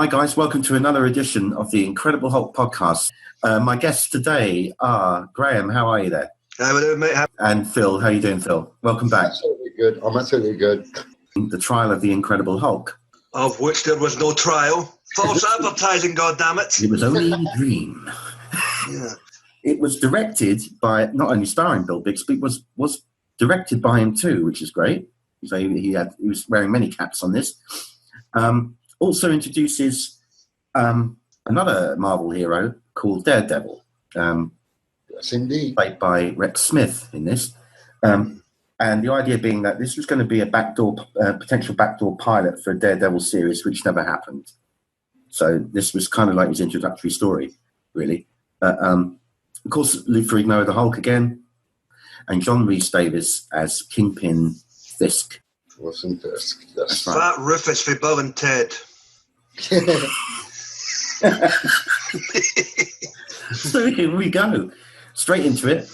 Hi guys, welcome to another edition of the Incredible Hulk podcast. My guests today are Graham. How are you there? How are you doing, mate? And Phil. How are you doing, Phil? Welcome back. Absolutely good. I'm absolutely good. The trial of the Incredible Hulk. Of which there was no trial. False advertising, goddammit. It was only a dream. Yeah. It was directed by, not only starring Bill Bixby, was directed by him too, which is great. So he was wearing many caps on this. Also introduces another Marvel hero called Daredevil. Yes, indeed. Played by Rex Smith in this. And the idea being that this was going to be a potential backdoor pilot for a Daredevil series, which never happened. So this was kind of like his introductory story, really. Of course, Lou Ferrigno, the Hulk again, and John Rhys Davies as Kingpin Fisk. Awesome Fisk. That's right. Fat Rufus for Bill and Ted. So here we go. Straight into it.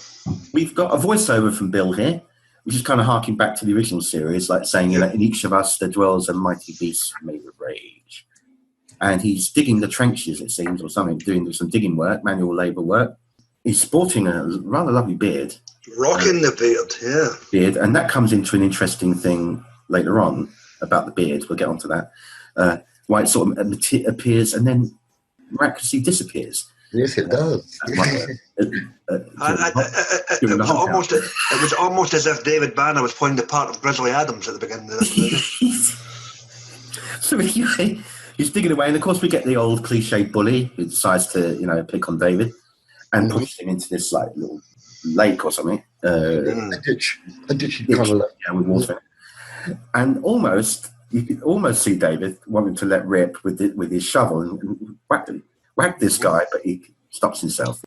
We've got a voiceover from Bill here, which is kind of harking back to the original series, like saying, you know, in each of us there dwells a mighty beast made of rage. And he's digging the trenches, it seems, or something, doing some digging work, manual labour work. He's sporting a rather lovely beard. Rocking the beard, yeah. Beard, and that comes into an interesting thing later on about the beard. We'll get onto that. Why it sort of appears and then miraculously disappears. Yes, it does. It was almost as if David Banner was playing the part of Grizzly Adams at the beginning of this movie. So anyway, he's digging away, and of course we get the old cliche bully who decides to, you know, pick on David and push him into this like little lake or something. A ditch kind of lake. Yeah, with water. And you could almost see David wanting to let rip with his shovel and whack this guy, but he stops himself.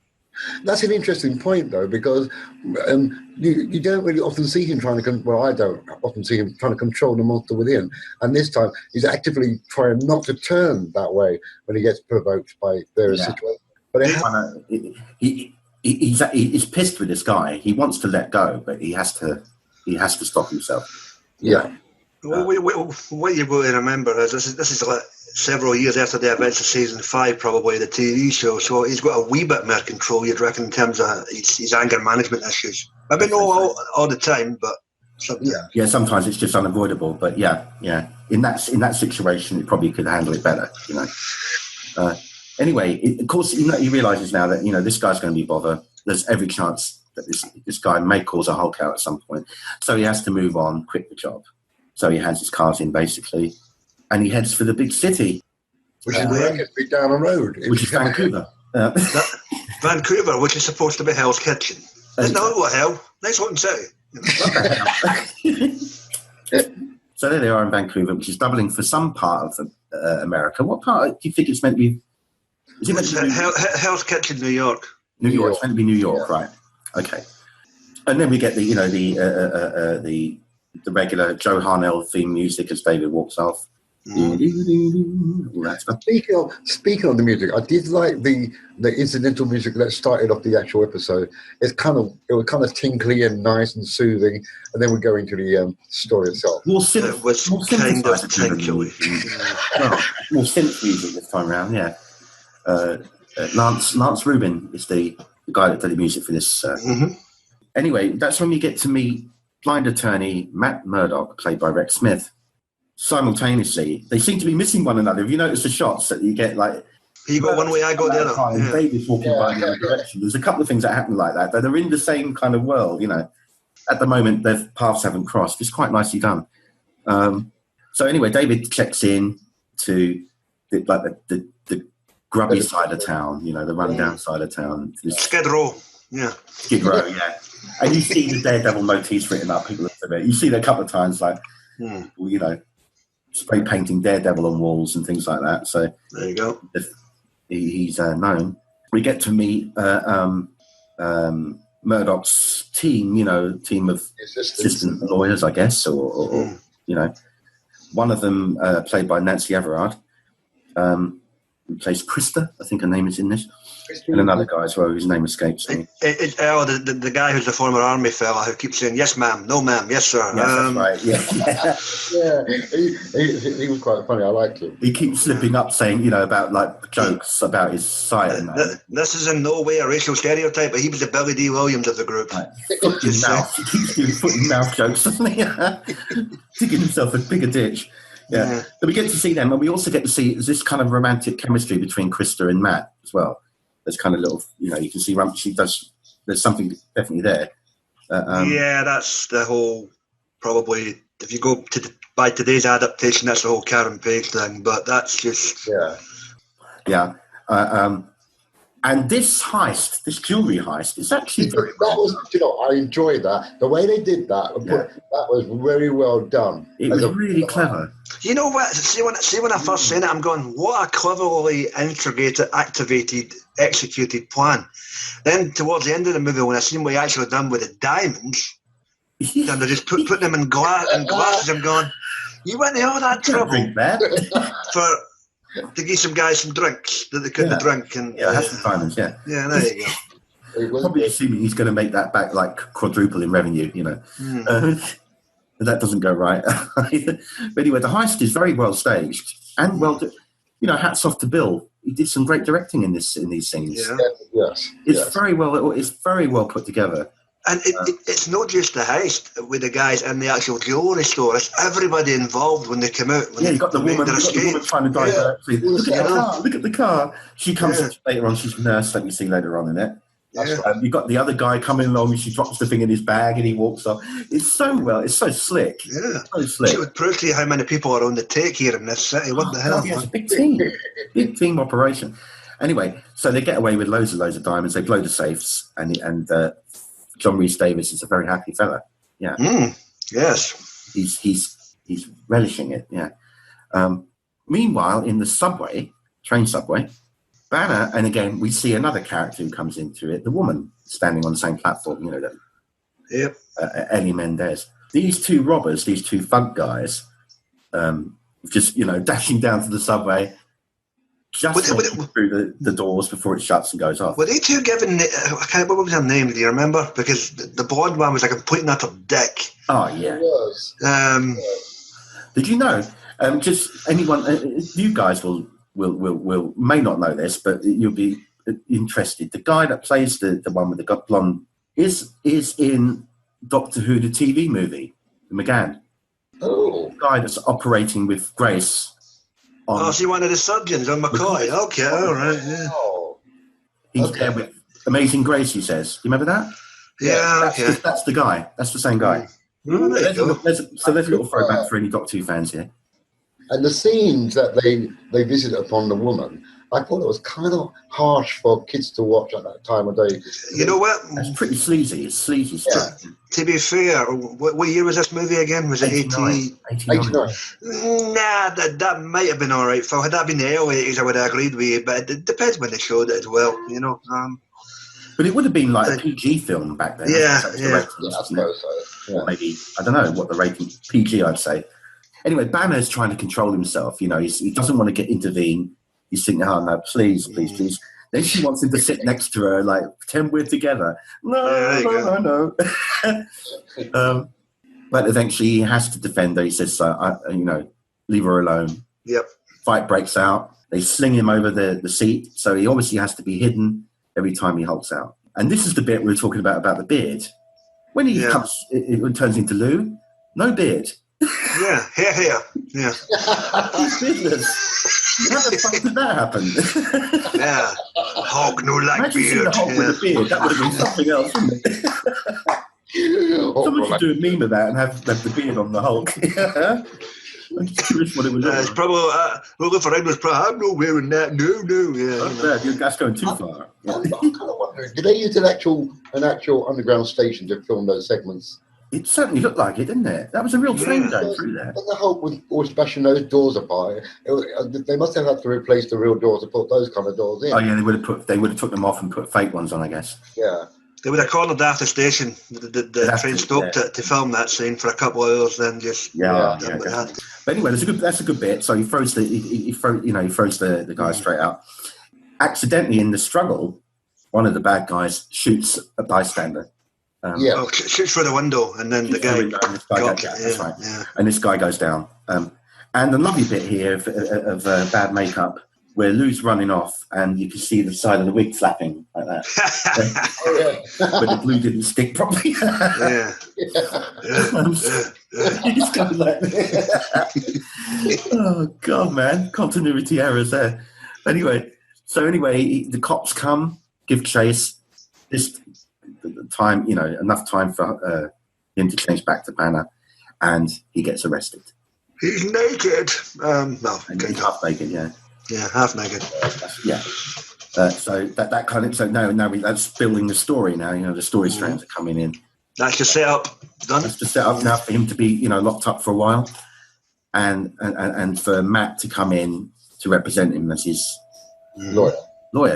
That's an interesting point, though, because you don't really often see him trying to. I don't often see him trying to control the monster within. And this time, he's actively trying not to turn that way when he gets provoked by various situations. But he's pissed with this guy. He wants to let go, but he has to stop himself. Yeah. What you've got to remember is this is like several years after the events of season 5, probably the TV show. So he's got a wee bit more control, you'd reckon, in terms of his anger management issues. Maybe not all the time, but sometimes. Yeah, sometimes it's just unavoidable. But yeah, in that situation, it probably could handle it better, you know. Anyway, of course, he realizes now that, you know, this guy's going to be bothered. There's every chance that this guy may cause a Hulk out at some point. So he has to move on, quit the job. So he hands his cards in, basically, and he heads for the big city. Which is miraculously down the road. Which is Vancouver. Vancouver, which is supposed to be Hell's Kitchen. It's not what hell. Nice looking city. So there they are in Vancouver, which is doubling for some part of America. What part do you think it's meant to be? Is it meant to be Hell's Kitchen, New York. New York. It's meant to be New York, right? Okay. And then we get the regular Joe Harnell theme music as David walks off. All that stuff. Speaking of the music, I did like the incidental music that started off the actual episode. It was kind of tinkly and nice and soothing, and then we go into the story itself. It was kind of tinkly. More synth music this time around. Yeah. Lance Rubin is the guy that did the music for this. Anyway, that's when you get to meet blind attorney Matt Murdock, played by Rex Smith. Simultaneously, they seem to be missing one another. Have you noticed the shots that you get, like, you got one way, I got the other, and David's walking by in the other direction? There's a couple of things that happen like that they're in the same kind of world, you know. At the moment, their paths haven't crossed. It's quite nicely done. So anyway, David checks in to the grubby side of town, you know, the rundown side of town. Skid Row, yeah. And you see the Daredevil motifs written up. People look at it. You see it a couple of times, like, you know, spray painting Daredevil on walls and things like that. So there you go. He's known. We get to meet Murdoch's team. You know, team of assistant lawyers, I guess, or you know, one of them played by Nancy Everard. who plays Krista, I think her name is in this. And another guy as well, whose name escapes me. The guy who's the former army fella who keeps saying, yes, ma'am, no, ma'am, yes, sir. Yes, that's right, yeah. He was quite funny. I liked him. He keeps slipping up saying, about like jokes about his sight. And this is in no way a racial stereotype, but he was the Billy D. Williams of the group. Right. Foot in mouth. He keeps doing foot in mouth jokes, doesn't he? Digging himself a bigger ditch. Yeah. But we get to see them, and we also get to see this kind of romantic chemistry between Krista and Matt as well. There's kind of little, you can see there's something definitely there. That's the whole, probably, if you go by today's adaptation, that's the whole Karen Page thing, but that's just... Yeah. And this heist, this jewelry heist, is actually very I enjoyed that. The way they did that, that was very well done. It was really clever. You know what? See when I first seen it, I'm going, what a cleverly integrated, activated, executed plan. Then towards the end of the movie, when I seen what he actually done with the diamonds, and they just putting them in glasses, I'm going, you went to all that trouble to give some guys some drinks that they couldn't drink. And have some diamonds, Yeah, there you go. Probably assuming he's going to make that back like quadruple in revenue, that doesn't go right. But anyway, the heist is very well staged and hats off to Bill. He did some great directing in these scenes. It's very well put together. And it's not just the heist with the guys in the actual jewellery store. It's everybody involved when they come out. You got the woman trying to divert. Look at the car. She comes in later on. She's a nurse, like you see later on in it. You've got the other guy coming along and she drops the thing in his bag and he walks off. It's so slick. Yeah. So slick. It would prove to you how many people are on the take here in this city. What the hell? It's a big team. Big team operation. Anyway, so they get away with loads of diamonds. They blow the safes and John Rhys Davies is a very happy fella. Yeah. Yes. He's relishing it. Yeah. Meanwhile, in the train subway, Banner, and again, we see another character who comes into it, the woman standing on the same platform, Ellie Mendez. These two robbers, these two thug guys, just, dashing down to the subway, through the doors before it shuts and goes off. Were they two given, what was their name, do you remember? Because the blonde one was like, I'm pointing at her dick. Oh, yeah. It was. Did you know, just anyone, you guys will may not know this, but you'll be interested. The guy that plays the one with the blonde is in Doctor Who, the TV movie, McGann. Oh. The guy that's operating with Grace. Is he one of the surgeons on McCoy? Okay, all right, yeah. Oh. He's there with Amazing Grace, he says. Do you remember that? Yeah, that's the guy. That's the same guy. There's a little throwback for any Doctor Who fans here. And the scenes that they visited upon the woman, I thought it was kind of harsh for kids to watch at that time of day. You know what? It's pretty sleazy. It's sleazy stuff. To be fair, what year was this movie again? Was it 89? 89. Nah, that might have been all right. If had that been the early 80s, I would have agreed with you, but it depends when they showed it as well, But it would have been like a PG film back then. Yeah. I suppose so. Yeah. Maybe, I don't know what the rating, PG I'd say. Anyway, Banner's trying to control himself. He doesn't want to intervene. He's thinking, oh, no, please. Then she wants him to sit next to her, like, pretend we're together. No. But eventually he has to defend her. He says, leave her alone. Yep. Fight breaks out. They sling him over the seat. So he obviously has to be hidden every time he hulks out. And this is the bit we were talking about the beard. When he comes, it turns into Lou, no beard. Yeah, here. Yeah. Business. How the fuck did that happen? Yeah. Hulk, no like beard. The Hulk with a beard. That would have been something else, wouldn't it? Someone should do a meme of that and have the beard on the Hulk. I'm just curious what it was. It's probably, looking for Edward's I'm not wearing that. No. Yeah. That's going too far. I'm kind of wondering, did they use an actual underground station to film those segments? It certainly looked like it, didn't it? That was a real train going through there. But the Hulk was always smashing those doors apart. They must have had to replace the real doors to put those kind of doors in. Oh yeah, they would have took them off and put fake ones on, I guess. Yeah. They would have cornered after station. The train stopped to film that scene for a couple of hours, then just But anyway, that's a good bit. So he throws the guy straight out. Accidentally, in the struggle, one of the bad guys shoots a bystander. Shoots through the window, and then the guy. That's right. Yeah. And this guy goes down. And the lovely bit here of bad makeup, where Lou's running off, and you can see the side of the wig flapping like that. But the glue didn't stick properly. He's kind of like, oh God, man, continuity errors there. Anyway, the cops come, give chase. This time, enough time for him to change back to Banner, and he gets arrested. He's naked. He's half naked, yeah. Yeah, half naked. So that kind of that's building the story now. The story strands are coming in. That's the setup done. That's the setup now for him to be locked up for a while, and for Matt to come in to represent him as his lawyer.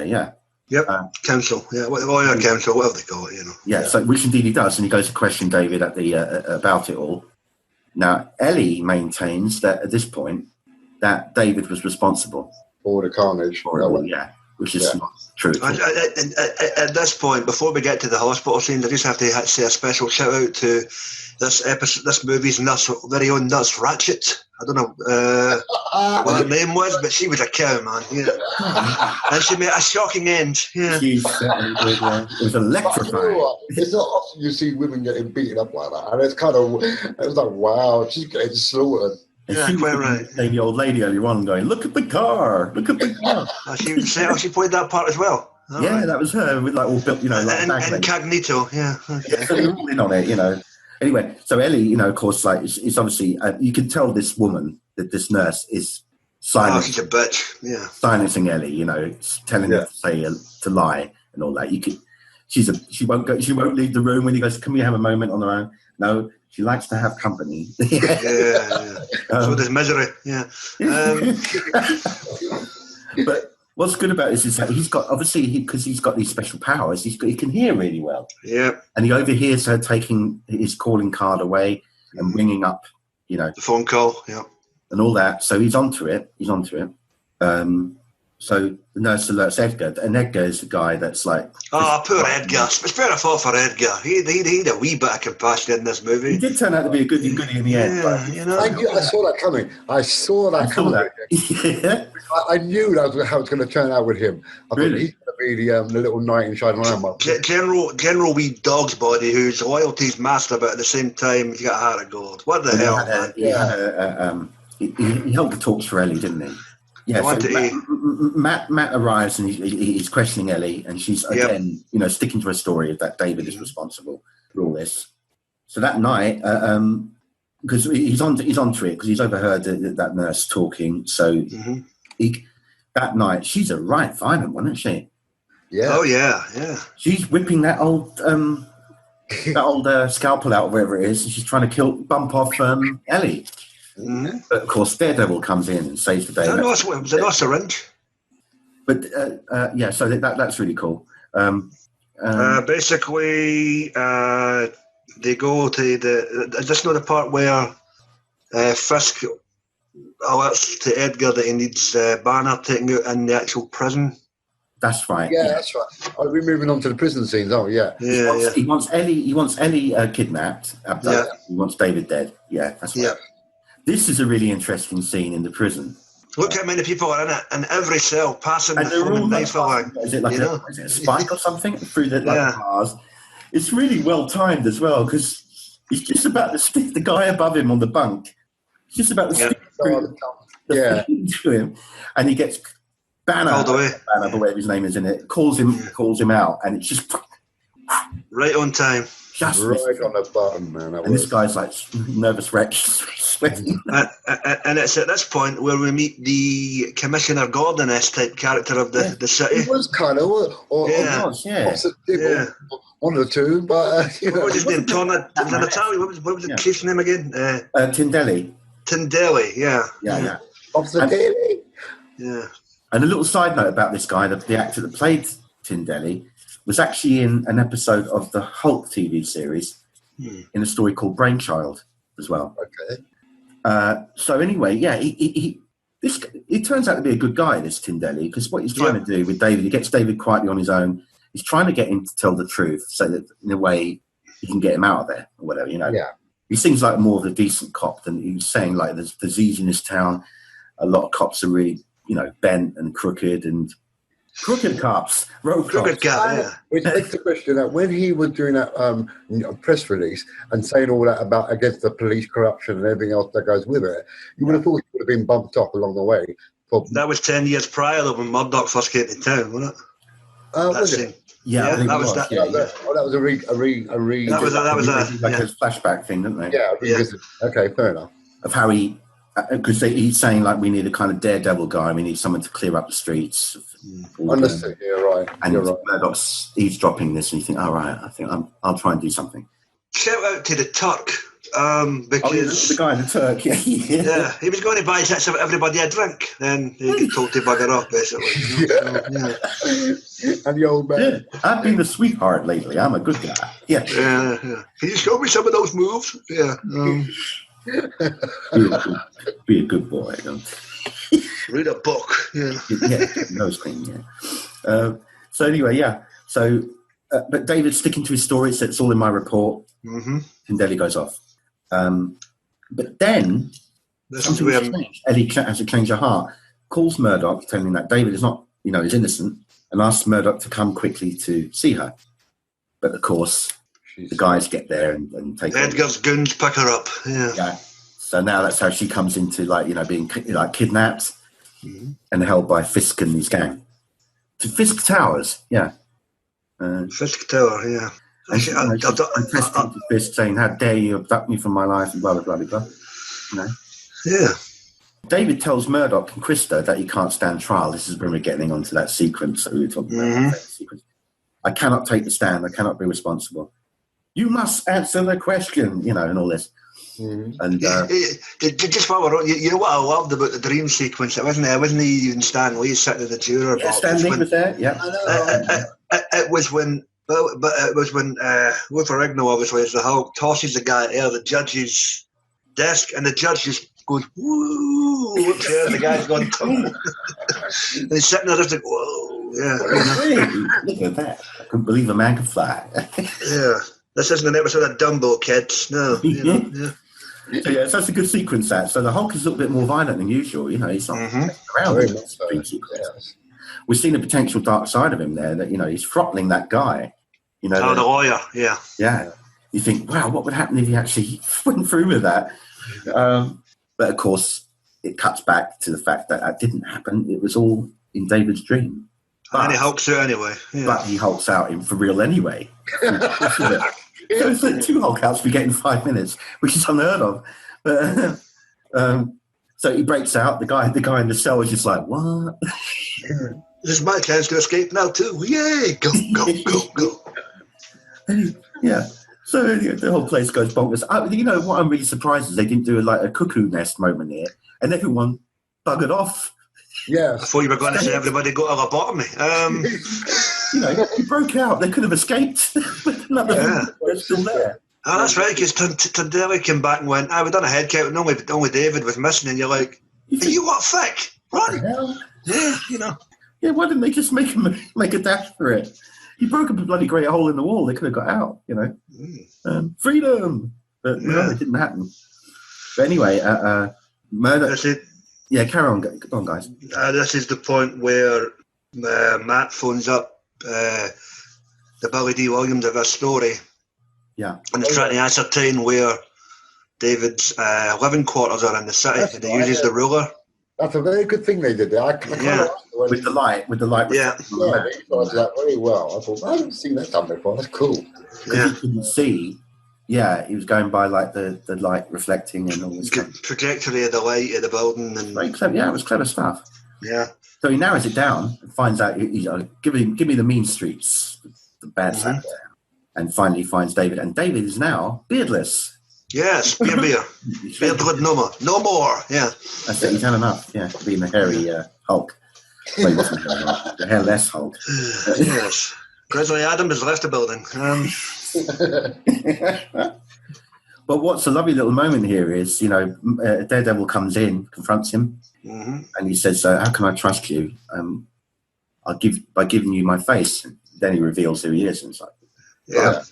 Yeah. Yep. Counsel. Yeah. Lawyer, counsel, whatever they call it. Yeah. So which indeed he does, and he goes to question David at the about it all. Now Ellie maintains that at this point that David was responsible. For the carnage. Which is not true. At this point, before we get to the hospital scenes, I just have to say a special shout out to this movie's very own Nurse Ratchet. I don't know what her name was, but she was a cow, man. Yeah. And she made a shocking end. Yeah. It was electrifying. It's not often you see women getting beaten up like that, and it was like, wow, she's getting slaughtered. And she was right. The old lady earlier on going, look at the car. She played that part as well. That was her with all built, incognito. Yeah. Okay. So they're all in on it, Anyway, so Ellie, of course, it's obviously you can tell this woman, that this nurse is silencing. She's a bitch. Yeah. Silencing Ellie, telling her to lie and all that. She won't leave the room when he goes, can we have a moment on her own? No. She likes to have company. So there's misery. Yeah. But what's good about this is that he's got, obviously, because he's got these special powers, he can hear really well. Yeah. And he overhears her taking his calling card away and ringing up, the phone call. Yeah. And all that. So he's onto it. So the nurse alerts Edgar, and Edgar is the guy that's like... Oh, poor Edgar. It's better fault for Edgar. He had a wee bit of compassion in this movie. He did turn out to be a goody in the end. I saw that coming. I saw that coming. Yeah. I knew that was how it's going to turn out with him. I thought he's going to be the little knight in shining armor. General wee dog's body whose loyalty is master, but at the same time he's got a heart of gold. What the hell, man? He held the torch for Ellie, didn't he? Yeah, so Matt arrives and he's questioning Ellie, and she's again, sticking to her story that David is responsible for all this. So that night, because he's onto it because he's overheard that nurse talking. So that night, she's a right violent one, isn't she? Yeah. Oh yeah. She's whipping that old scalpel out, wherever it is, and she's trying to bump off Ellie. Mm-hmm. But of course, Daredevil comes in and saves the day. Was it not a syringe? But so that's really cool. Basically, they go to the. Just know the part where Fisk alerts to Edgar that he needs Banner taken out in the actual prison. That's right. Yeah, that's right. We're moving on to the prison scenes, aren't we? Yeah. He wants Ellie kidnapped. He wants David dead. Yeah, that's right. Yeah. This is a really interesting scene in the prison. Look how many people are in it, in every cell, passing the phone knife along. Is it like a spike or something through the bars? It's really well timed as well, because he's just about to stick the guy above him on the bunk. He's just about to stick into him, and he gets Banner, whatever his name is in it, calls him out, and it's just right on time. Just right on the button, man. And this guy's like nervous wreck, sweating. And it's at this point where we meet the Commissioner Gordon-esque type character of the city. He was kind of, one of the two, but what was his name? Natalie. What was the chief's name again? Tindelli. Yeah. Officer Daly. Yeah. And a little side note about this guy, the actor that played Tindelli, was actually in an episode of the Hulk TV series in a story called Brainchild as well. Okay. So anyway, yeah, he turns out to be a good guy, this Tindelli, because what he's trying to do with David, he gets David quietly on his own. He's trying to get him to tell the truth so that in a way he can get him out of there or whatever, you know. Yeah. He seems like more of a decent cop than he was saying, like there's disease in this town. A lot of cops are really, you know, bent and crooked cops, road Crooked cops. guy, yeah. Which makes the question that when he was doing that press release and saying all that about against the police corruption and everything else that goes with it, you would have thought he would have been bumped up along the way. That was 10 years prior though, when Murdoch first came to town, wasn't it? Was it? Yeah, that was that. Yeah. That was a re. That was a flashback thing, didn't they? Yeah. Okay, fair enough. Of how he, because he's saying like we need a kind of daredevil guy. We need someone to clear up the streets. Understood. You're right. And You're right. Murdoch's eavesdropping this, and you think, all right, I think I'll try and do something. Shout out to the Turk, because the guy in the Turk, yeah, he was going to buy everybody a drink, then he could talk to bugger off basically. And the old man. Yeah. I've been the sweetheart lately. I'm a good guy. Yeah. Can you show me some of those moves? Yeah. Be a good boy. Read a book. Yeah. Nose clean. Yeah. So anyway, yeah. So, but David's sticking to his story. So it's all in my report. Mm-hmm. And Delhi goes off. But then something has changed. Ellie has a change of heart. Calls Murdoch, telling him that David is not, is innocent, and asks Murdoch to come quickly to see her. But of course, the guys get there and take Edgar's goons pick her up. Yeah. So now that's how she comes into being kidnapped and held by Fisk and his gang to Fisk Towers. Yeah. Fisk Tower. Yeah. And protesting to Fisk, saying, "How dare you abduct me from my life?" and blah blah blah blah. Yeah. David tells Murdoch and Krista that he can't stand trial. This is when we're getting onto that sequence that we were talking about. I cannot take the stand. I cannot be responsible. You must answer the question, and all this. Mm-hmm. And just while we're on, you know what I loved about the dream sequence? It wasn't even Stan Lee sitting in the juror box. Stan Lee was there. Yeah. It was when. But it was when with Ferrigno, obviously, as the Hulk tosses the guy out of the judge's desk, and the judge just goes, "Woo!" Looks there, and the guy's going, and he's sitting there just like, "Whoa!" Yeah. Look at that! I couldn't believe a man could fly. Yeah, this isn't an episode of Dumbo, kids. No. Yeah. So that's a good sequence. So the Hulk is a little bit more violent than usual. He's not around in this sequence. We've seen a potential dark side of him there. That he's throttling that guy. The lawyer. Yeah. Yeah. You think, wow, what would happen if he actually went through with that? But of course, it cuts back to the fact that didn't happen. It was all in David's dream. And he hulks out anyway. Yeah. But he hulks out for real anyway. So it's like 2 Hulk outs we get in 5 minutes, which is unheard of. But, so he breaks out. The guy in the cell is just like, what? This is my chance to escape now too. Yay! Go, go, go, go. Yeah. So the whole place goes bonkers. What I'm really surprised is they didn't do a cuckoo nest moment here, and everyone buggered off. Yeah. I thought you were going to say everybody got a lobotomy. He broke out. They could have escaped. They're still there. Oh, that's right, because Tindelli came back and went, we've done a head count, and only David was missing, and you're like, are you what, thick? Run! Yeah, Yeah, why didn't they just make a dash for it? He broke up a bloody great hole in the wall. They could have got out, freedom! But no, it didn't happen. But anyway, murder... That's it. Yeah, carry on. Go on, guys. This is the point where Matt phones up the Billy D. Williams of this story. Yeah. And he's trying to ascertain where David's living quarters are in the city. That's and he uses the ruler. That's a very good thing they did there. With the light. Yeah, they got that very well. I thought, I haven't seen that done before. That's cool. Because he couldn't see. Yeah, he was going by the light reflecting and all this trajectory of the light of the building. And very clever. Yeah, it was clever stuff. Yeah. So he narrows it down and finds out, give me the mean streets, the bad side there. And finally finds David. And David is now beardless. Yes, beard. Beardless no more. Yeah. That's it. He's had enough. Yeah, being the hairy Hulk. Well, he wasn't hairy Hulk, the hairless Hulk. Yes. Grizzly Adams has left the building. But what's a lovely little moment here is, Daredevil comes in, confronts him, and he says, "How can I trust you? By giving you my face." And then he reveals who he is, and it's like, That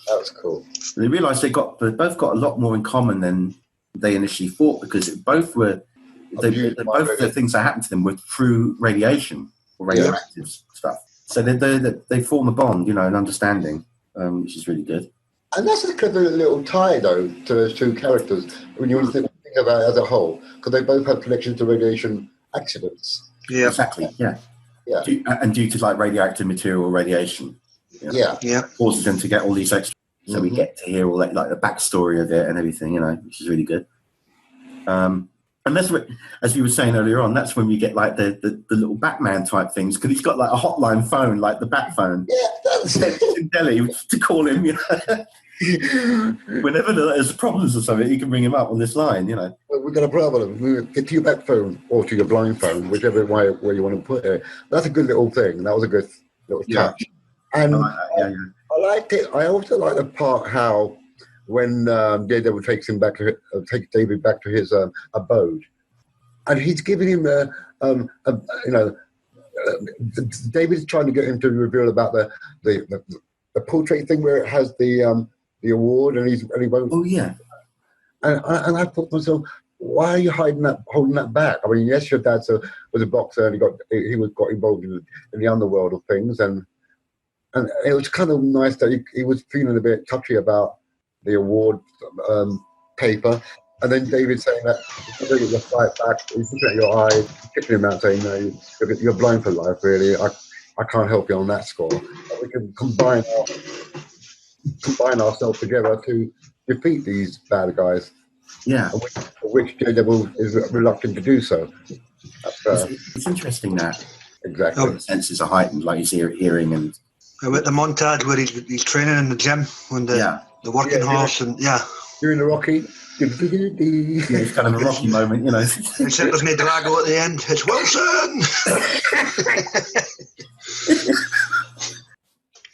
was cool. And they realised they both got a lot more in common than they initially thought, because both the things that happened to them were through radiation or radioactive stuff. So they form a bond, an understanding, which is really good. And that's a clever little tie, though, to those two characters when you think about it as a whole, because they both have connections to radiation accidents. Yeah, exactly. Yeah. And due to radioactive material or radiation, causes them to get all these extra. So we get to hear all that, the backstory of it and everything, which is really good. And that's what, as you were saying earlier on, that's when we get the little Batman type things, because he's got a hotline phone, like the Bat phone. Yeah, that's it. In Delhi to call him, Whenever there's problems or something, you can ring him up on this line, Well, we've got a problem. We'll get to your Bat phone or to your blind phone, whichever way where you want to put it. That's a good little thing. That was a good little touch. And I liked it. I also like the part how when Daredevil takes David back to his abode, and he's giving him David's trying to get him to reveal about the portrait thing where it has the award, and he won't. Oh yeah. And I thought to myself, why are you holding that back? I mean, yes, your dad was a boxer, and he got involved in the underworld of things, and it was kind of nice that he was feeling a bit touchy about the award paper. And then David saying that you're going to fight back, he's looking at your eyes, kicking him out, saying, "No, you're blind for life, really. I can't help you on that score." But we can combine ourselves together to defeat these bad guys. Yeah. Which Daredevil is reluctant to do so. It's interesting that. Exactly. The senses are heightened, like his hearing and. With the montage where he's training in the gym when the working horse and during the Rocky. It's kind of a Rocky moment, Except there's no Drago at the end. It's Wilson.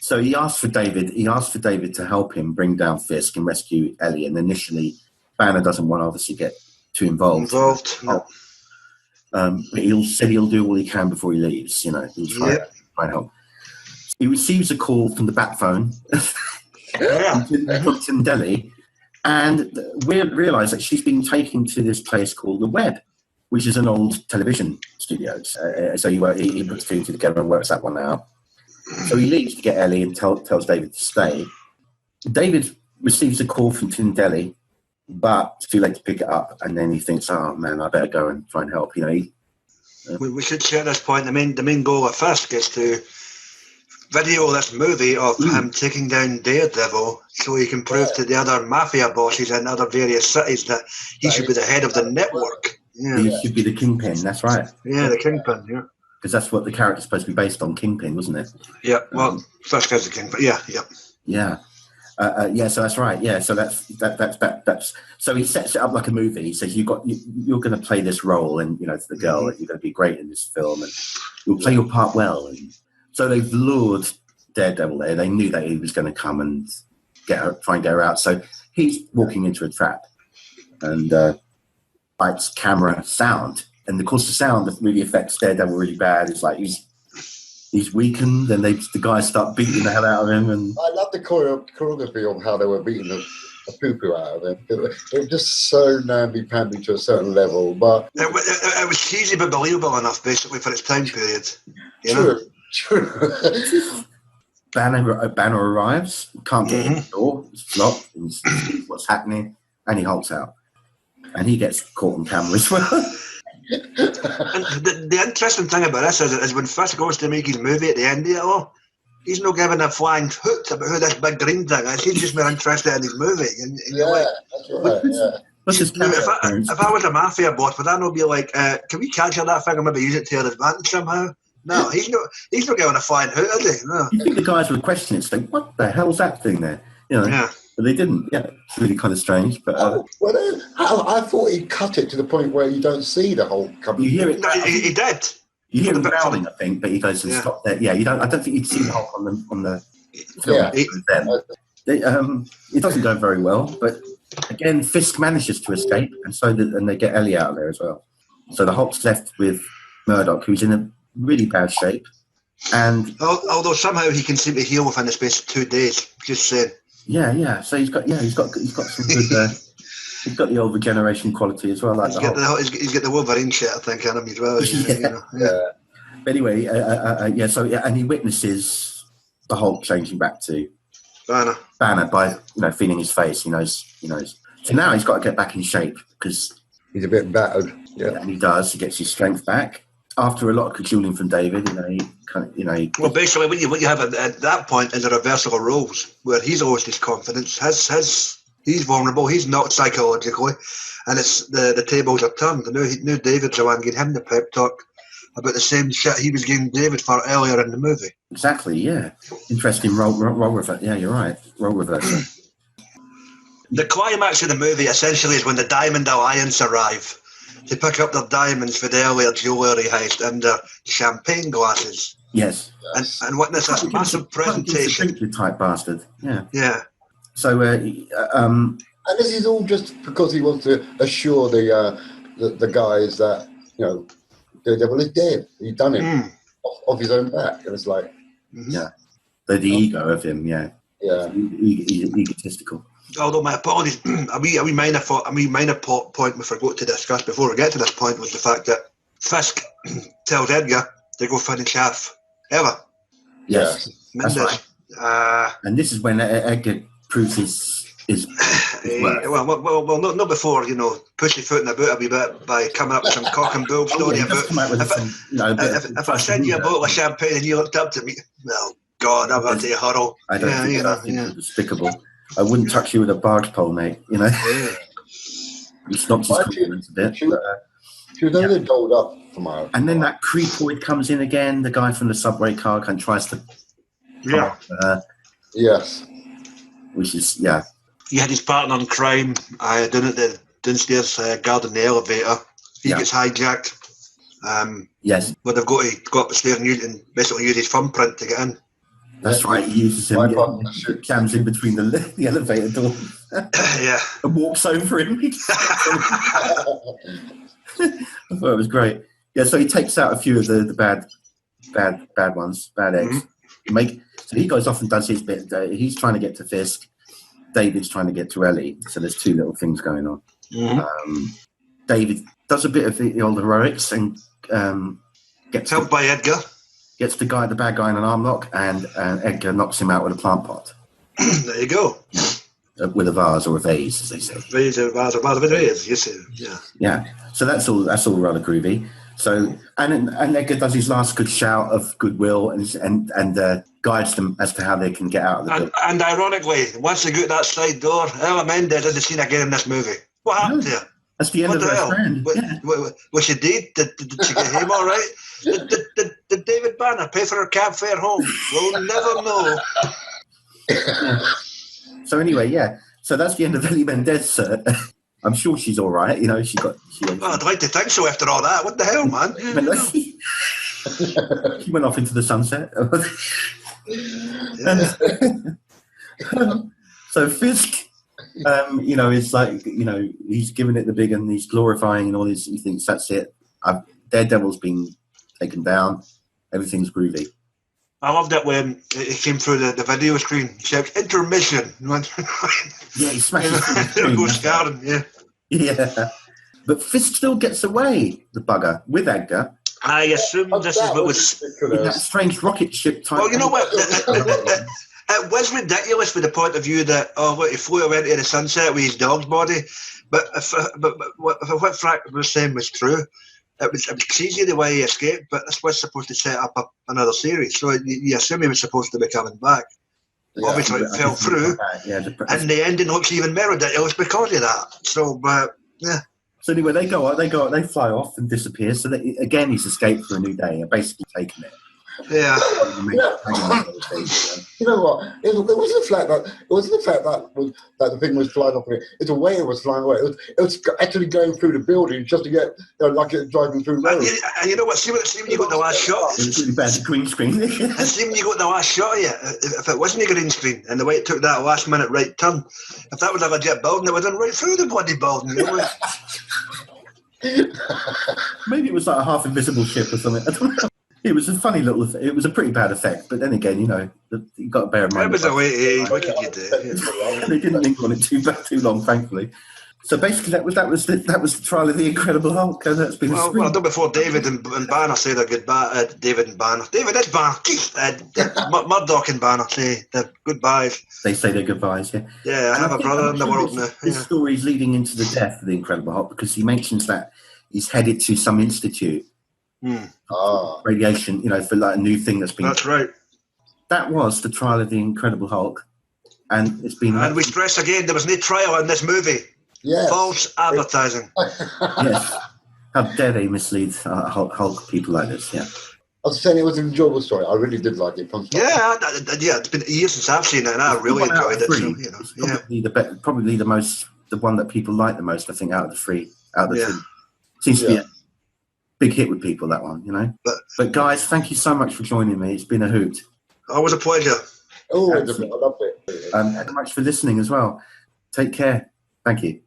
So he asked for David to help him bring down Fisk and rescue Ellie. And initially, Banner doesn't want to obviously get too involved. But he'll do all he can before he leaves. He'll try and help. He receives a call from the Bat phone from Tim Delhi, and we realise that she's been taken to this place called the Web, which is an old television studio. So he puts two and two together and works that one out. So he leaves to get Ellie and tells David to stay. David receives a call from Tim Delhi, but it's too late to pick it up, and then he thinks, "Oh man, I better go and try and help." We should say at this point the main goal of Fisk is to video this movie of him taking down Daredevil, so he can prove to the other mafia bosses in other various cities that he should be the head of the network. Yeah. He should be the Kingpin. That's right. Yeah, the Kingpin. Yeah. Because that's what the character's supposed to be based on, Kingpin, wasn't it? Yeah. Well, Fisk is the Kingpin. Yeah. So that's right. Yeah. So that's so he sets it up like a movie. He says you're going to play this role, and to the girl that you're going to be great in this film, and you'll play your part well. And so they've lured Daredevil there. They knew that he was going to come and try and get her out. So he's walking into a trap, and lights, camera, sound, and of course the sound that really affects Daredevil really bad. It's like he's weakened, and the guys start beating the hell out of him. And I love the choreography of how they were beating the poo-poo out of him. It was just so namby-pamby to a certain level, but it was cheesy but believable enough, basically, for its time period. True. Banner arrives, can't get in the door, it's locked, and sees what's happening, and he hulks out. And he gets caught on camera as well. And the interesting thing about this is when Fisk goes to make his movie at the end of it all, he's not giving a flying hoot about who this big green thing is. He's just more interested in his movie. And that's right. If I was a mafia boss, would I not be like, can we capture that thing and maybe use it to our advantage somehow? No, he's not giving a flying hoot, is he? No. You think the guys would question it, think, what the hell's that thing there? But they didn't. Yeah, it's really kind of strange. But I thought he cut it to the point where you don't see the whole company. You hear it. No, he did. You hear him growling, I think, but he goes and stop there. Yeah, you don't. I don't think you'd see the Hulk on the film then. It doesn't go very well, but again, Fisk manages to escape, and they get Ellie out of there as well. So the Hulk's left with Murdoch, who's in a really bad shape, and although somehow he can seem to heal within the space of 2 days. Just saying. Yeah. So he's got some good. He's got the old regeneration quality as well. Like he's got the Wolverine shit, I think, in him as well. Yeah. But anyway, and he witnesses the Hulk changing back to Banner by feeling his face. He knows. So now he's got to get back in shape because he's a bit battered. Yeah, and he does. He gets his strength back after a lot of cajoling from David. Well, basically, what you have at that point is a reversal of roles where he's always his confidence. He's vulnerable. He's not psychologically, and it's the tables are turned. Now David's the one giving him the pep talk about the same shit he was giving David for earlier in the movie. Exactly. Yeah. Interesting role reversal. Yeah, you're right. Role reversal. The climax of the movie essentially is when the Diamond Alliance arrive to pick up their diamonds for the earlier jewellery heist and their champagne glasses. Yes. And witness this massive presentation. You type bastard. Yeah. Yeah. So, and this is all just because he wants to assure the guys that Daredevil is dead. He's done it off his own back, and it's like, yeah, the ego of him, yeah, egotistical. Although my apologies, a wee minor point we forgot to discuss before we get to this point was the fact that Fisk tells Edgar to go finish half Ella. Yes, that's right. And this is when Edgar proves his well, not before, push your foot in the boot a wee bit by coming up with some cock and bull story about if I send you a bottle of champagne and you looked up to me, well, God, I'm about to huddle. I don't think that's despicable. I wouldn't touch you with a barge pole, mate. You stopped his confidence a bit. She was only dolled up for my. And then that creepoid comes in again, the guy from the subway car, and tries to. Yes. Which is, He had his partner in crime down at the downstairs guarding the elevator. He gets hijacked. Yes. But they've got to go up the stairs and basically use his thumbprint to get in. That's right. He uses him, jams in between the elevator door. And walks over him. I thought it was great. Yeah, so he takes out a few of the bad ones, bad eggs. So he goes off and does his bit. He's trying to get to Fisk. David's trying to get to Ellie. So there's two little things going on. David does a bit of the old heroics and gets helped by Edgar. Gets the bad guy in an arm lock, and Edgar knocks him out with a plant pot. There you go. With a vase or a vase, as they say. Vase, a vase, yes, yeah. Yeah. So that's all rather groovy. So and Edgar does his last good shout of goodwill and guides them as to how they can get out of the building. And ironically, once they get that side door, Ella Mendes isn't seen again in this movie. What happened to her? That's the end of her friend. What she did? Did she get him all right? Did David Banner pay for her cab fare home? We'll never know. So anyway, so that's the end of Ellie Mendes. I'm sure she's all right. I'd like to think so after all that. What the hell, man? She went off into the sunset. So Fisk, it's like, he's giving it the big and he's glorifying and all this. He thinks that's it. Daredevil's been taken down. Everything's groovy. I loved it when it came through the video screen. He shouts, intermission. He smashes the garden, Yeah. But Fisk still gets away, the bugger, with Edgar. I assume this is what was... that strange rocket ship type... Well, you know what? It was ridiculous from the point of view that, he flew away into the sunset with his dog's body. But if what Frank was saying was true, it was crazy the way he escaped, but this was supposed to set up another series. So you assume he was supposed to be coming back. Yeah, obviously, it fell through, and the ending looks even more ridiculous because of that. So, So anyway, they fly off and disappear. So again, he's escaped for a new day and basically taken it. Yeah. You know what? It wasn't the fact that the thing was flying off. It's the way it was flying away. It was actually going through the building just to get, like it driving through roads. And you know what? See when you got the last shot. It's really bad green screen. And see when you got the last shot of it, if it wasn't a green screen and the way it took that last minute right turn, if that was a legit building, it would have run right through the bloody building. You know? Maybe it was like a half invisible ship or something. I don't know. It was a funny little. It was a pretty bad effect, but then again, you know, you got to bear in mind. It was a way age. What could you do? They didn't linger on it too long, thankfully. So basically, that was the trial of the Incredible Hulk, and that's been. Well, I done before David and Banner say their goodbye. David and Banner. David is Banner. Murdoch and Banner say their goodbyes. They say their goodbyes. Yeah. Yeah, I have a brother in the world now. This story is leading into the death of the Incredible Hulk because he mentions that he's headed to some institute. Radiation, you know, for like a new thing that's been. That's right. That was the trial of the Incredible Hulk, and it's been. And we stress again, there was no trial in this movie. Yes. False advertising. Yes. How dare they mislead Hulk people like this? Yeah. I was saying it was an enjoyable story. I really did like it. Yeah, it's been years since I've seen it, and I really enjoyed it. So, you know, it's probably the one that people like the most. I think out of the three, seems to be a big hit with people. That one, you know. But guys, thank you so much for joining me. It's been a hoot. Always a pleasure. Oh, I loved it. Thank you so much for listening as well. Take care. Thank you.